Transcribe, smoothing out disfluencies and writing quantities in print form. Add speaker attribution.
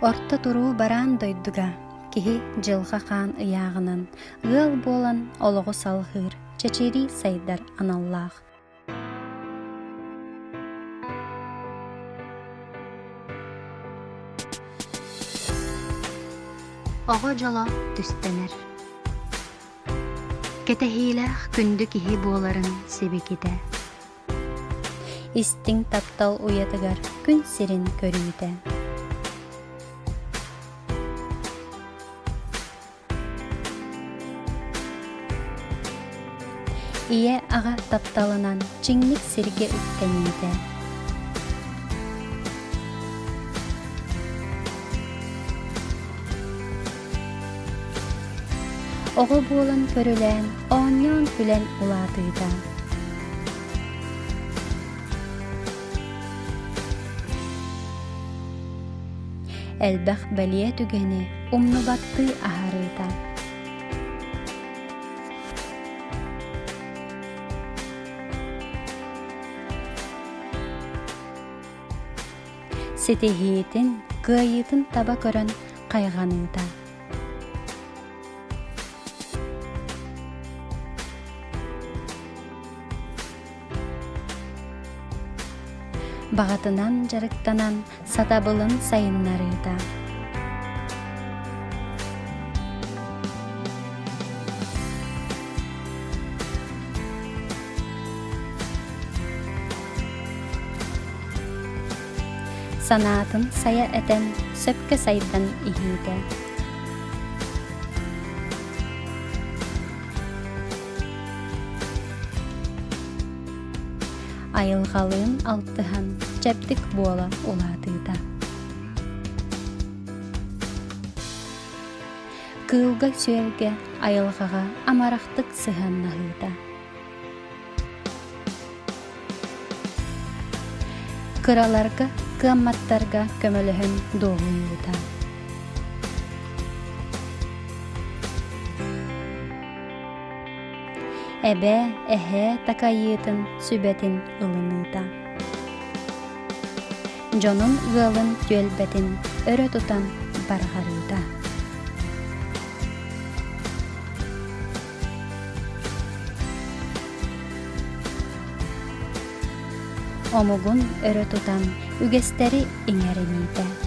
Speaker 1: Орта туруу бараан дойдуга, киһи дьылҕа хаан ыяаҕынан, ыал буолан олоҕу салыһыыр, чэчиирии сайдар аналлаах. Оҕо дьоло түстэнэр. Кэтэһиилээх күндү киһи буоларын сибикитэ. Истиң таптал уйатыгар күн сирин көрүүтэ. Ие аға тапталынан чиңник сирге үттэнийдэ. Оҕо буолан көрүлээн оонньоон күлэн улаатыыда. Элбэх бэлиэ түгэни умнубаттыы аһарыыта. Ситиһиитин, кыайыытын таба көрөн хайҕаныыта. Бағатынан жарыктанан сатабылын сайыннарыыта. Санаатын сая этен сөпкө сайдан иһиитэ. Айылҕалыын алтыһан чэптик буола улаатыыта. Кыылга сүөлгэ айылҕаҕа амарахтык сыһаннаһыыта. Кыраларга, кыамматтарга көмөлөһөн доолуйуута. Эбэ, эһэ такайыытын сүбэтин ылыныыта. Дьонун ыалын түөлбэтин өрө тутан барҕарыыта. Омугун өрө тутан үгэстери иҥэрэмиитэ.